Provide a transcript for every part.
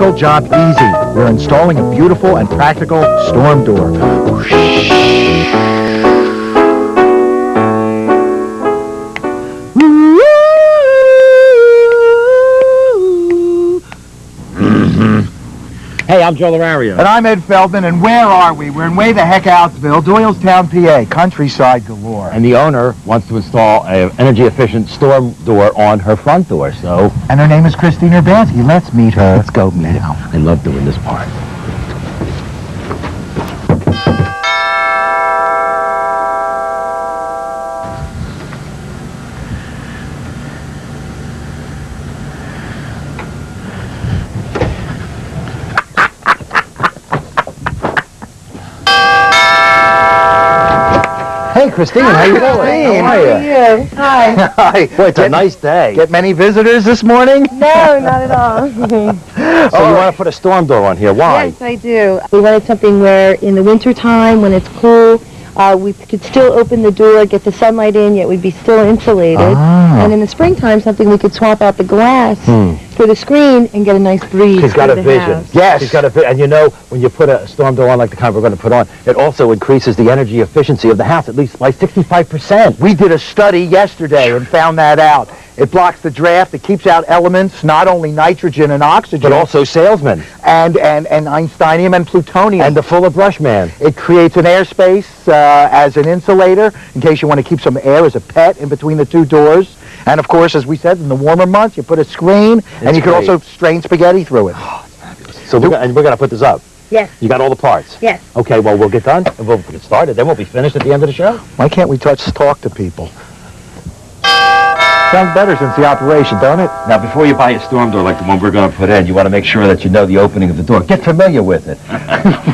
difficult job easy. We're installing a beautiful and practical storm door. Hey, I'm Joe Larario. And I'm Ed Feldman, and where are we? We're in way the heck outsville, Doylestown, PA, countryside galore. And the owner wants to install an energy-efficient storm door on her front door, so... And her name is Christine Urbanski. Let's meet her. Let's go meet her. I love doing this part. Hey, Christine, how you doing? How are you? Hi. Hi. Boy, it's a nice day. Get many visitors this morning? No, not at all. So you want to put a storm door on here. Why? Yes, I do. We wanted something where in the wintertime, when it's cool, we could still open the door, get the sunlight in, yet we'd be still insulated. Ah. And in the springtime, something we could swap out the glass for the screen and get a nice breeze. She's got through a the vision. house. Yes. She's got a vision. And you know, when you put a storm door on like the kind we're going to put on, it also increases the energy efficiency of the house at least by 65%. We did a study yesterday and found that out. It blocks the draft. It keeps out elements, not only nitrogen and oxygen, But also salesmen. and Einsteinium and plutonium. And the fuller brush man. It creates an airspace as an insulator in case you want to keep some air as a pet in between the two doors. And of course, as we said, in the warmer months, you put a screen, and you can great. also strain spaghetti through it. So we're going to put this up. Yes. You got all the parts? Yes. Okay, well, we'll get done, and we'll get started. Then we'll be finished at the end of the show. Why can't we talk to people? Sounds better since the operation, don't it? Now, before you buy a storm door like the one we're going to put in, you want to make sure that you know the opening of the door. Get familiar with it.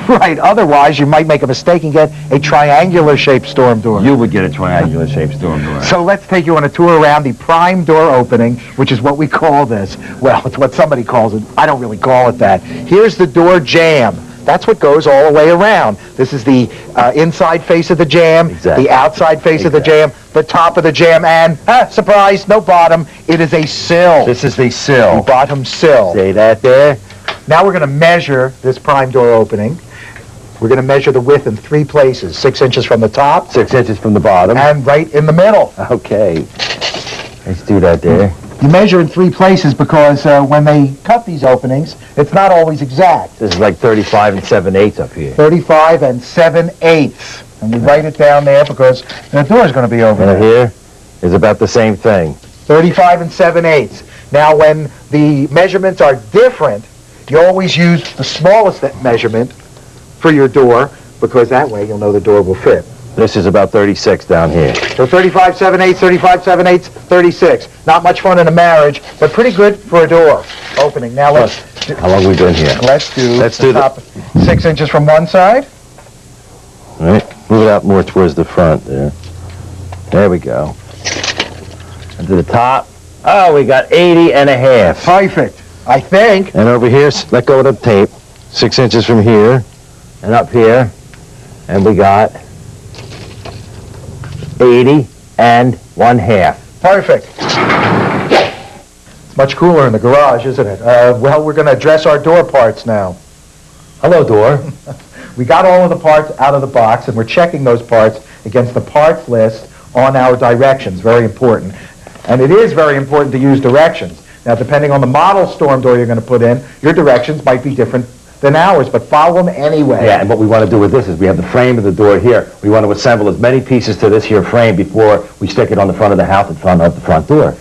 Right, otherwise you might make a mistake and get a triangular-shaped storm door. You would get a triangular-shaped storm door. So let's take you on a tour around the prime door opening, which is what we call this. Well, it's what somebody calls it. I don't really call it that. Here's the door jamb. That's what goes all the way around. This is the inside face of the jamb, Exactly. the outside face of the jamb, the top of the jamb, and, surprise, no bottom. It is a sill. This is the The sill. bottom sill. See that there? Now we're going to measure this prime door opening. We're going to measure the width in 3 places, 6 inches from the top 6 inches from the bottom. and right in the middle. Okay. Let's do that there. You measure in 3 places because when they cut these openings, it's not always exact. This is like 35 and 7/8 up here. 35 and 7/8. And we write it down there because the door is going to be over And there. here is about the same thing. 35 and 7/8. Now, when the measurements are different, you always use the smallest measurement for your door because that way you'll know the door will fit. This is about 36 down here. So 35 7/8, 35 7/8, 36. Not much fun in a marriage, but pretty good for a door opening. Now let's How long have we been here? let's do the the- top 6 inches from one side. All right. Move it out more towards the front there. There we go. And to the top. Oh, we got 80 and a half. Perfect. I think. And over here, let go of the tape. 6 inches from here and up here. And we got 80 and 1/2. Perfect. It's much cooler in the garage, isn't it? Well, we're going to address our door parts now. Hello, door. We got all of the parts out of the box, and we're checking those parts against the parts list on our directions. Very important. And it is very important to use directions. Now, depending on the model storm door you're going to put in, your directions might be different than ours, but follow them anyway. Yeah, and what we want to do with this is we have the frame of the door here. We want to assemble as many pieces to this here frame before we stick it on the front of the house in front of the front door.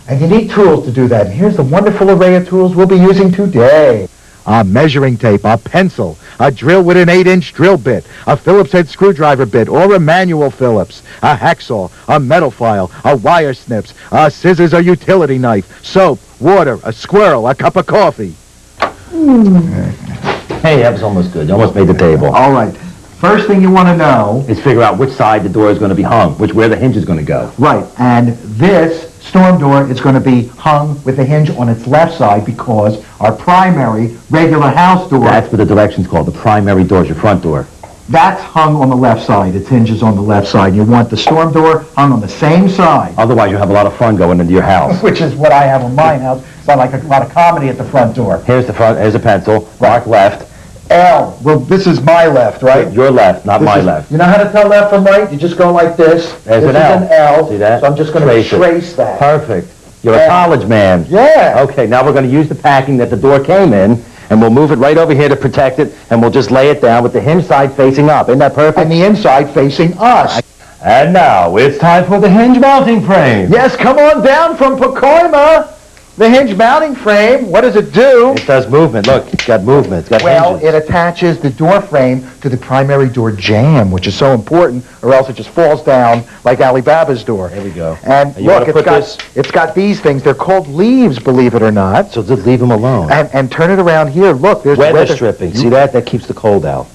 And you need tools to do that. And here's the wonderful array of tools we'll be using today. A measuring tape, a pencil, a drill with an 8-inch drill bit, a Phillips head screwdriver bit or a manual Phillips, a hacksaw, a metal file, a wire snips, a scissors or utility knife, soap, water, a squirrel, a cup of coffee. Hey, that was almost good. You almost made the table. All right. First thing you want to know Is figure out which side the door is going to be hung, where the hinge is going to go. Right, and this storm door is going to be hung with the hinge on its left side because our primary regular house door... That's what the directions called. The primary door is your front door. That's hung on the left side. Its hinges on the left side. You want the storm door hung on the same side. Otherwise, you have a lot of fun going into your house. Which is what I have on my house. So I like a lot of comedy at the front door. Here's the front. Here's a pencil. Mark left. L. Well, this is my left, right? Your left, not my left. You know how to tell left from right? You just go like this. There's this an L. is an L. See that? So I'm just going to trace that. Perfect. You're a college man. Yeah. Okay, now we're going to use the packing that the door came in, and we'll move it right over here to protect it, and we'll just lay it down with the hinge side facing up. Isn't that perfect? And the inside facing us. And now, it's time for the hinge mounting frame. Yes, come on down from Pacoima. The hinge mounting frame, what does it do? It does movement. Look, it's got movement. It's got hinges. It attaches the door frame to the primary door jamb, which is so important, or else it just falls down like Alibaba's door. There we go. And look, it's got these things. They're called leaves, believe it or not. So just leave them alone. And turn it around here. Look, there's weather stripping. See that? That keeps the cold out.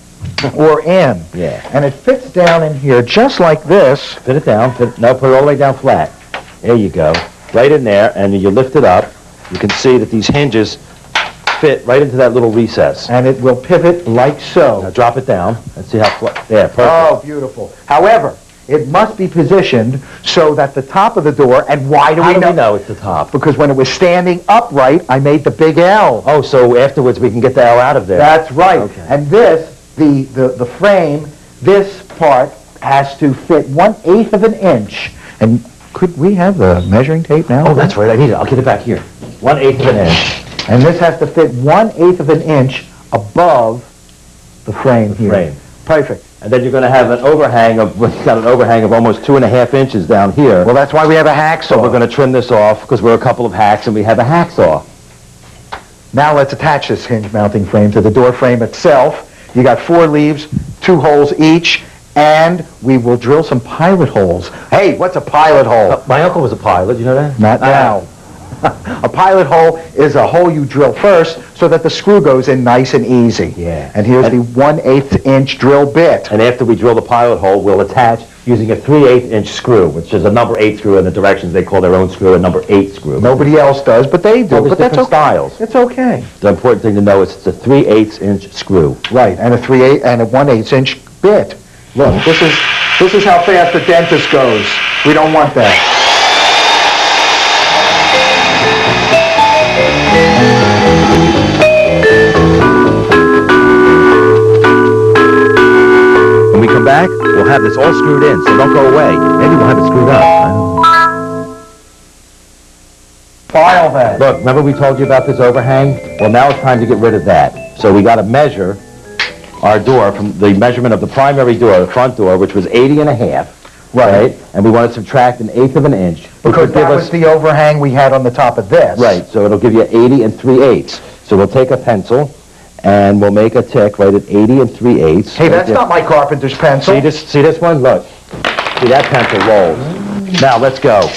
Or in. Yeah. And it fits down in here just like this. Fit it down. No, put it all the way down flat. There you go. Right in there, and you lift it up. You can see that these hinges fit right into that little recess. And it will pivot like so. Now drop it down. Let's see how flat. There, perfect. Oh, beautiful. However, it must be positioned so that the top of the door, and why do we know it's the top? Because when it was standing upright, I made the big L. Oh, so afterwards we can get the L out of there. That's right. Okay. And this, the frame, this part has to fit 1/8 of an inch. And could we have the measuring tape now? Oh, that's right. I need it. I'll get it back here. 1/8 of an inch. And this has to fit 1/8 of an inch above the frame here. Frame. Perfect. And then you're going to have an overhang of, we've got an overhang of almost 2.5 inches down here. Well, that's why we have a hacksaw. So we're going to trim this off because we're a couple of hacks and we have a hacksaw. Now let's attach this hinge mounting frame to the door frame itself. You got 4 leaves, 2 holes each, and we will drill some pilot holes. Hey, what's a pilot hole? My uncle was a pilot, you know that? Not now. A pilot hole is a hole you drill first so that the screw goes in nice and easy. Yeah. And here's the 1/8 inch drill bit. And after we drill the pilot hole, we'll attach using a 3/8 inch screw, which is a number 8 screw in the directions they call their own screw, a number 8 screw. Nobody else does, but they do. Well, but that's okay. Styles. It's okay. The important thing to know is it's a 3/8 inch screw. Right, and a 3/8 and a 1/8 inch bit. Look, this is how fast the dentist goes. We don't want that. When we come back, we'll have this all screwed in, so don't go away. Maybe we'll have it screwed up. File that. Look, remember we told you about this overhang? Well, now it's time to get rid of that. So we got to measure our door from the measurement of the primary door, the front door, which was 80.5. Right? And we want to subtract 1/8 of an inch. Because that was the overhang we had on the top of this. Right, so it'll give you 80 3/8. So we'll take a pencil and we'll make a tick right at 80 3/8. Hey, that's not my carpenter's pencil. See this one? Look. See, that pencil rolls. Now, let's go.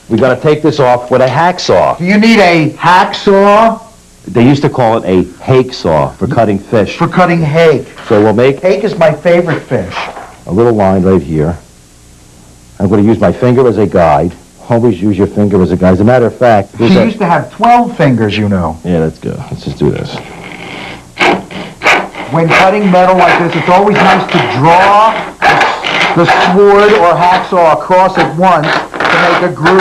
We're going to take this off with a hacksaw. Do you need a hacksaw? They used to call it a hake saw for cutting fish. For cutting hake. So we'll make Hake is my favorite fish. a little line right here. I'm going to use my finger as a guide. Always use your finger as a guide. As a matter of fact... She used to have 12 fingers, you know. Yeah, let's go. Let's just do this. When cutting metal like this, it's always nice to draw the sword or hacksaw across at once to make a groove.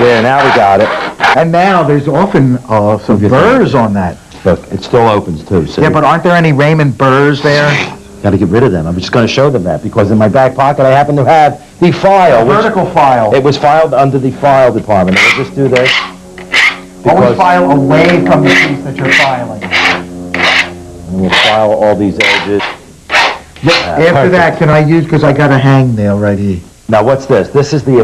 Yeah, now we got it. And now there's often some burrs on that. Look, it still opens too. See? Yeah, but aren't there any Raymond burrs there? Got to get rid of them. I'm just going to show them that because in my back pocket I happen to have the file. Vertical file. It was filed under the file department. We'll just do this. Always file away from the piece that you're filing. And we'll file all these edges. After that, can I use, because I got a hangnail right here. Now what's this? This is the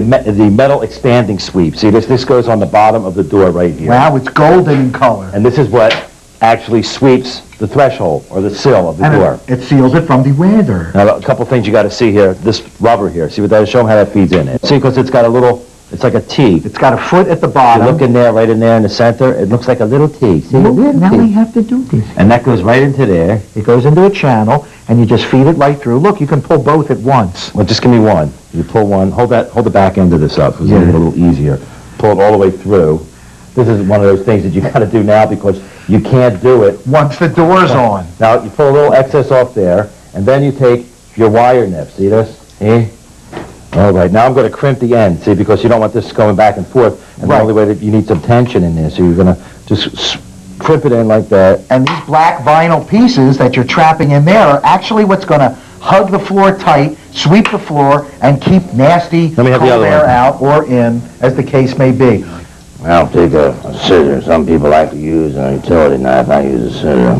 metal expanding sweep. See, this goes on the bottom of the door right here. Wow, it's golden in color. And this is what actually sweeps the threshold or the sill of the door. It seals it from the weather. Now, a couple things you got to see here. This rubber here. See what that is? Show them how that feeds in. See, because it's got a little, it's like a T. It's got a foot at the bottom. You look in there, right in there in the center, it looks like a little T. See? Well, now we have to do this. And that goes right into there. It goes into a channel, and you just feed it right through. Look, you can pull both at once. Well, just give me one. You pull one. Hold the back end of this up. It's a little easier. Pull it all the way through. This is one of those things that you got to do now because you can't do it once the door's on. Now, you pull a little excess off there, and then you take your wire nip. See this? See? All right, now I'm going to crimp the end, see, because you don't want this going back and forth. And the only way that you need some tension in there, so you're going to just crimp it in like that. And these black vinyl pieces that you're trapping in there are actually what's going to hug the floor tight, sweep the floor, and keep nasty cold air out or in, as the case may be. I'll take a scissor. Some people like to use a utility knife. I use a scissor.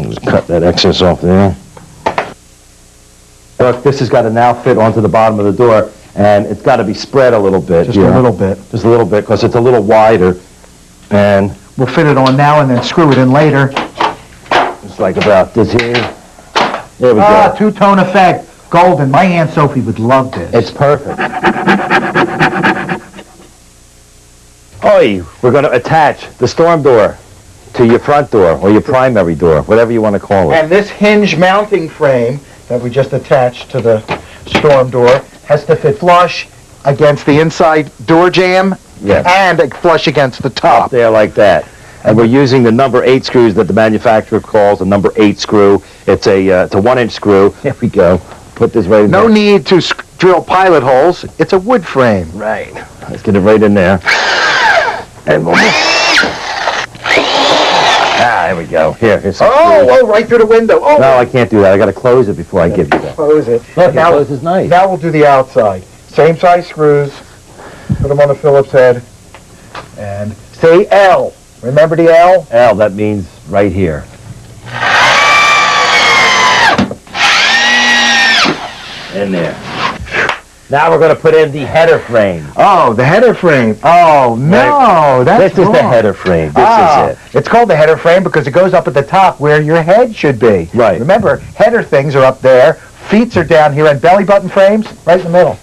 Just cut that excess off there. Look, this has got to now fit onto the bottom of the door, and it's got to be spread a little bit. Just a little bit. Just a little bit, because it's a little wider. And we'll fit it on now and then screw it in later. Just like about this here. There we go. Two-tone effect. Golden. My Aunt Sophie would love this. It's perfect. Oi, we're going to attach the storm door to your front door or your primary door, whatever you want to call it. And this hinge mounting frame that we just attached to the storm door has to fit flush against the inside door jamb and flush against the top. Up there like that. And we're using the number 8 screws that the manufacturer calls a number 8 screw. It's a 1-inch screw. Here we go. Put this right in there. No need to drill pilot holes. It's a wood frame. Right. Let's get it right in there. And we'll... there we go. Here's some screws. Right through the window. Oh. No, I can't do that. I got to close it before I give you that. Close it. Look, now, close is nice. Now we'll do the outside. Same size screws. Put them on the Phillips head. And say L. Remember the L? L, that means right here. In there. Now we're going to put in the header frame. Oh, the header frame. Oh, no, that's This is the header frame. This is it. It's called the header frame because it goes up at the top where your head should be. Right. Remember, header things are up there, feet are down here, and belly button frames right in the middle.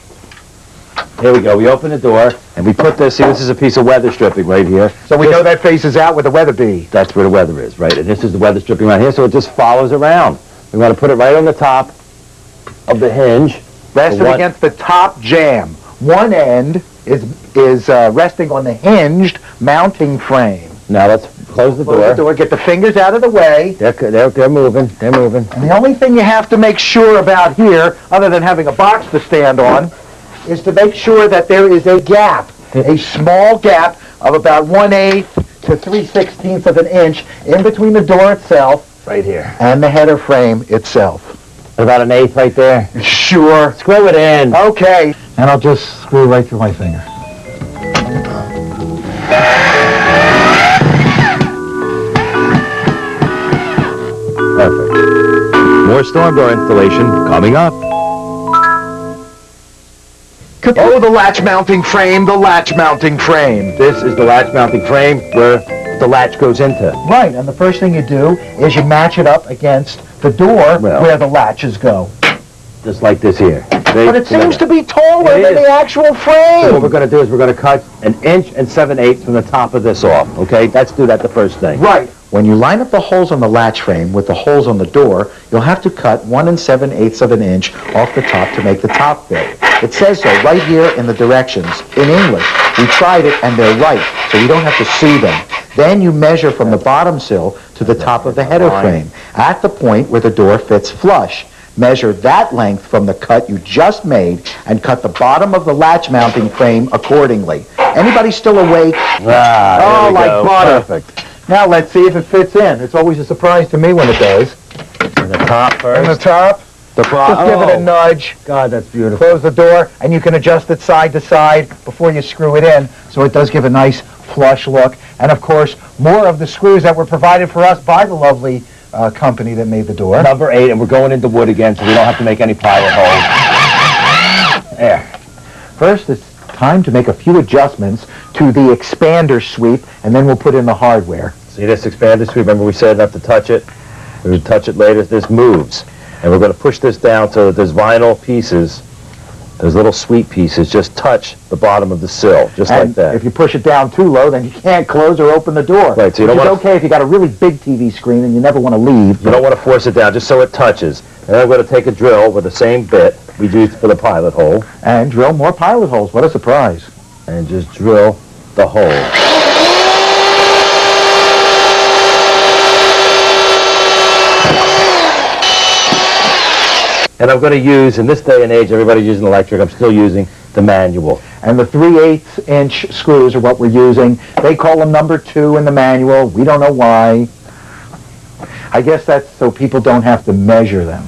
Here we go. We open the door, and we put this, see, this is a piece of weather stripping right here. So we know that faces out where the weather be. That's where the weather is, right? And this is the weather stripping right here, so it just follows around. We want to put it right on the top of the hinge. Resting against the top jamb. One end is resting on the hinged mounting frame. Now let's close the door. Close the door. Get the fingers out of the way. They're moving. They're moving. And the only thing you have to make sure about here, other than having a box to stand on, is to make sure that there is a gap, a small gap of about 1/8 to 3/16 of an inch in between the door itself, right here, and the header frame itself. About 1/8 right there? Sure. Screw it in. Okay. And I'll just screw right through my finger. Perfect. More storm door installation coming up. Oh, the latch mounting frame, the latch mounting frame. This is the latch mounting frame where the latch goes into. Right, and the first thing you do is you match it up against the door where the latches go. Just like this here. But it seems to be taller than the actual frame. So what we're going to do is we're going to cut 1 inch and 7/8 from the top of this off, okay? Let's do that the first thing. Right. When you line up the holes on the latch frame with the holes on the door, you'll have to cut 1 7/8 of an inch off the top to make the top fit. It says so right here in the directions in English. We tried it and they're right, so you don't have to see them. Then you measure from the bottom sill to the top of the header frame at the point where the door fits flush. Measure that length from the cut you just made and cut the bottom of the latch mounting frame accordingly. Anybody still awake? Ah, like butter. Perfect. Now let's see if it fits in. It's always a surprise to me when it does. And the top first. And the top. Just give it a nudge. God, that's beautiful. Close the door, and you can adjust it side to side before you screw it in, so it does give a nice flush look. And of course, more of the screws that were provided for us by the lovely company that made the door. Number 8, and we're going into wood again, so we don't have to make any pilot holes. There. First, it's time to make a few adjustments to the expander sweep, and then we'll put in the hardware. See this expander sweep? Remember we said not to touch it? We would touch it later. This moves. And we're going to push this down so that those vinyl pieces, those little sweep pieces, just touch the bottom of the sill, just like that. If you push it down too low, then you can't close or open the door. Right, so you don't want okay if you got a really big TV screen and you never want to leave. You don't want to force it down, just so it touches. And then I'm going to take a drill with the same bit we used for the pilot hole. And drill more pilot holes. What a surprise. And just drill the hole. And I'm going to use, in this day and age, everybody's using electric, I'm still using the manual. And the 3/8" screws are what we're using. They call them number 2 in the manual. We don't know why. I guess that's so people don't have to measure them.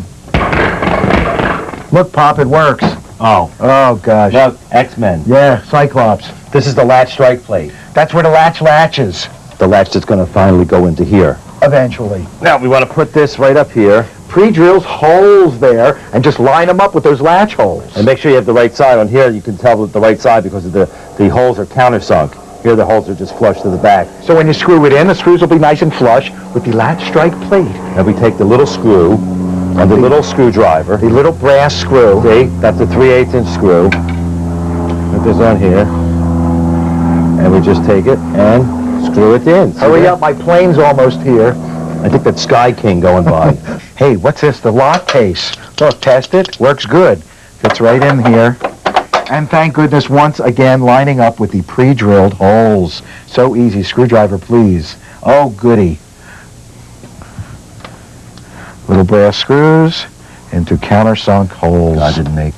Look, Pop, it works. Oh. Oh, gosh. Look, X-Men. Yeah, Cyclops. This is the latch strike plate. That's where the latch latches. The latch that's going to finally go into here. Eventually. Now, we want to put this right up here. Pre-drills holes there and just line them up with those latch holes. And make sure you have the right side. On here, you can tell with the right side because of the holes are countersunk. Here, the holes are just flush to the back. So when you screw it in, the screws will be nice and flush with the latch strike plate. And we take the little screw and the little screwdriver. The little brass screw. See, that's a 3/8" screw. Put this on here. And we just take it and screw it in. Hurry up, my plane's almost here. I think that's Sky King going by. Hey, what's this? The lock case. Look, test it. Works good. Fits right in here. And thank goodness, once again, lining up with the pre-drilled holes. So easy. Screwdriver, please. Oh, goody. Little brass screws into countersunk holes. I didn't make.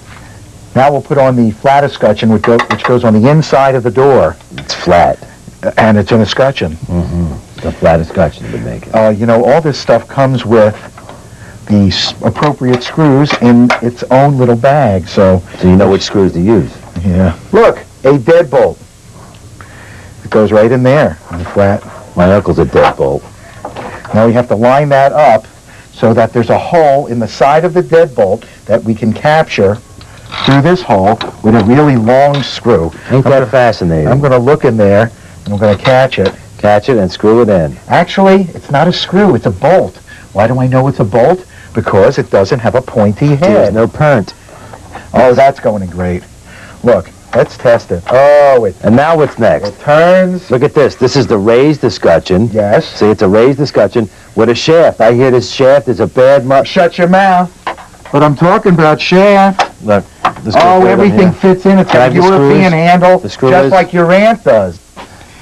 Now we'll put on the flat escutcheon, which goes on the inside of the door. It's flat. And it's an escutcheon. Mm-hmm. The flat escutcheon would make it. You know, all this stuff comes with the appropriate screws in its own little bag, so you know which screws to use. Yeah. Look, a deadbolt. It goes right in there on the flat. My uncle's a deadbolt. Now we have to line that up so that there's a hole in the side of the deadbolt that we can capture through this hole with a really long screw. Ain't that fascinating? I'm going to look in there and I'm going to catch it. Catch it and screw it in. Actually, it's not a screw, it's a bolt. Why do I know it's a bolt? Because it doesn't have a pointy head. There's no pernt. Oh, that's going in great. Look, let's test it. Oh, and now what's next? It turns. Look at this. This is the raised escutcheon. Yes. See, it's a raised escutcheon with a shaft. I hear this shaft is a bad Shut your mouth. But I'm talking about shaft. Look. Oh, everything fits in. It's a European handle, just like your aunt does.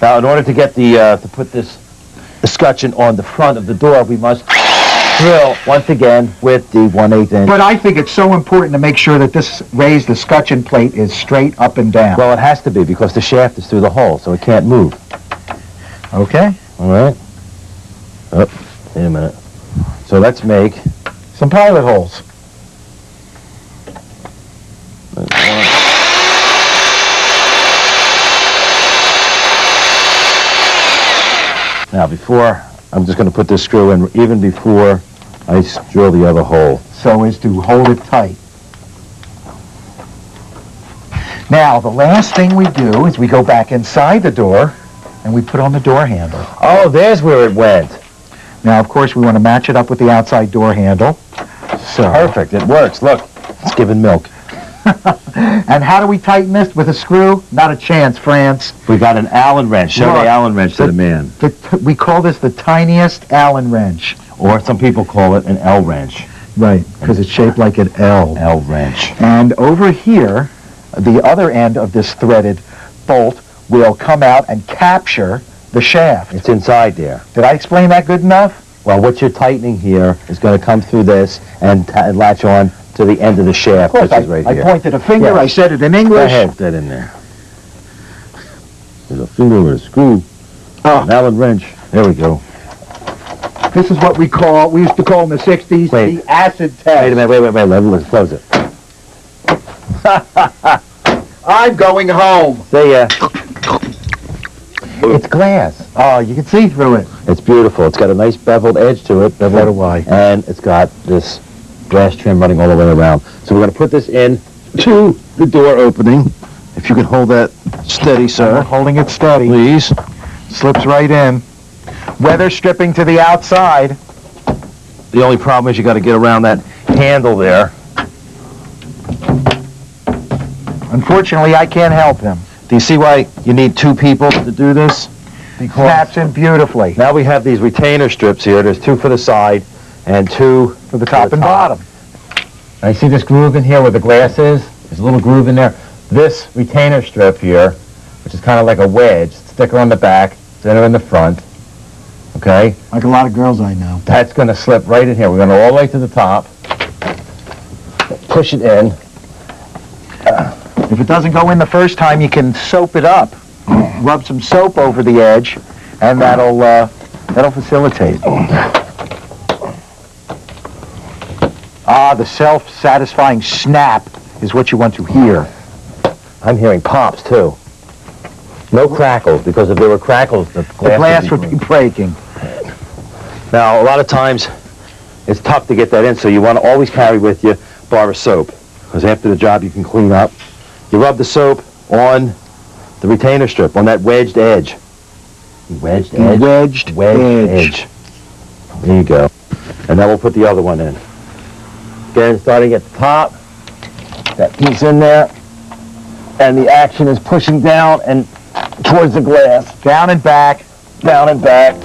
Now, in order to get to put this escutcheon on the front of the door, we must drill once again with the 1/8". But I think it's so important to make sure that this raised escutcheon plate is straight up and down. Well, it has to be because the shaft is through the hole, so it can't move. Okay. All right. Oh, wait a minute. So let's make some pilot holes. Now, I'm just going to put this screw in even before I drill the other hole. So as to hold it tight. Now, the last thing we do is we go back inside the door and we put on the door handle. Oh, there's where it went. Now, of course, we want to match it up with the outside door handle. So perfect. It works. Look, it's giving milk. And how do we tighten this? With a screw? Not a chance, France. We got an Allen wrench. Show the Allen wrench to the man. We call this the tiniest Allen wrench. Or some people call it an L wrench. Right, because it's shaped like an L. L wrench. And over here, the other end of this threaded bolt will come out and capture the shaft. It's inside there. Did I explain that good enough? Well, what you're tightening here is going to come through this and latch on to the end of the shaft, which is right here. I pointed a finger. Yeah. I said it in English. Go ahead. Put that in there. There's a finger with a screw. An Allen wrench. There we go. This is what we used to call in the 60s, the acid test. Wait a minute. Wait. Let's close it. I'm going home. See ya. It's glass. Oh, you can see through it. It's beautiful. It's got a nice beveled edge to it. So do I. And it's got this brass trim running all the way around. So we're going to put this in to the door opening. If you could hold that steady, sir. I'm holding it steady. Please. Slips right in. Weather stripping to the outside. The only problem is you got to get around that handle there. Unfortunately, I can't help him. Do you see why you need two people to do this? Snaps in beautifully. Now we have these retainer strips here. There's two for the side and two for the top and bottom. I see this groove in here where the glass is. There's a little groove in there. This retainer strip here, which is kind of like a wedge, sticker on the back, center in the front. Okay? Like a lot of girls I know. That's going to slip right in here. We're going to go all the way to the top. push it in. If it doesn't go in the first time, you can soap it up. Rub some soap over the edge, and that'll facilitate. Ah, the self-satisfying snap is what you want to hear. I'm hearing pops, too. No crackles, because if there were crackles, the glass would be breaking. Now, a lot of times, it's tough to get that in, so you want to always carry with you a bar of soap, because after the job, you can clean up. You rub the soap on the retainer strip, on that wedged edge. Wedged edge? Wedged edge. There you go. And then we'll put the other one in. Again, starting at the top, that piece in there, and the action is pushing down and towards the glass. Down and back. Down and back.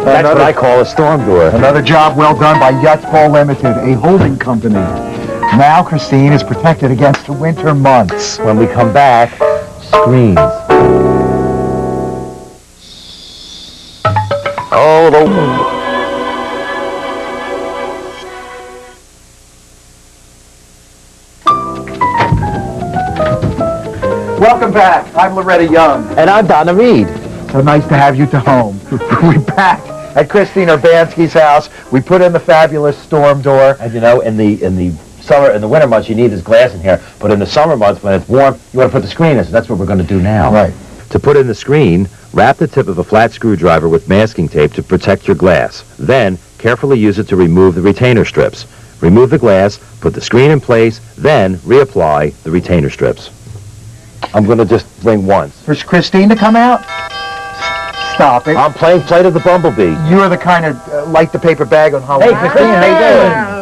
That's what I call a storm door. Another job well done by Yutzball Limited, a holding company. Now Christine is protected against the winter months. When we come back, screens. Oh, Welcome back. I'm Loretta Young. And I'm Donna Reed. So nice to have you to home. We're back at Christine Urbanski's house. We put in the fabulous storm door. And you know, in the winter months, you need this glass in here. But in the summer months, when it's warm, you want to put the screen in. So that's what we're going to do now. Right. To put in the screen, wrap the tip of a flat screwdriver with masking tape to protect your glass. Then, carefully use it to remove the retainer strips. Remove the glass, put the screen in place, then reapply the retainer strips. I'm going to just ring once. For Christine to come out? Stop it. I'm playing Flight of the Bumblebee. You're the kind of light the paper bag on Halloween. Hey, Christine, how you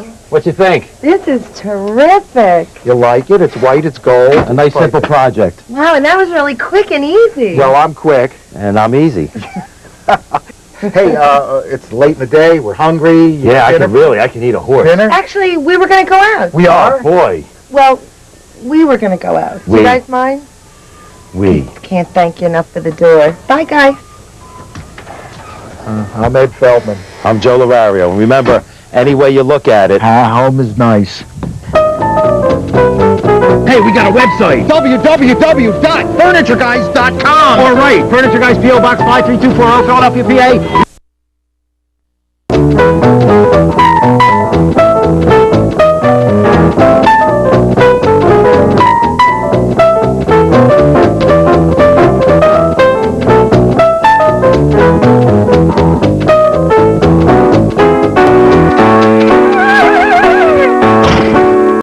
doing? What you think? This is terrific. You like it? It's white, it's gold. A nice simple project. Wow, and that was really quick and easy. Well, I'm quick. And I'm easy. Hey, it's late in the day. We're hungry. Yeah, I can eat a horse. Dinner? Actually, we were going to go out. We are? Oh, boy. Well, we were going to go out. Do We. you guys mind? Can't thank you enough for the door. Bye, guys. I'm Ed Feldman. I'm Joe Lorario. And remember, any way you look at it... Home is nice. Hey, we got a website. www.furnitureguys.com. All right, Furniture Guys, P.O. Box 53240, Philadelphia, PA.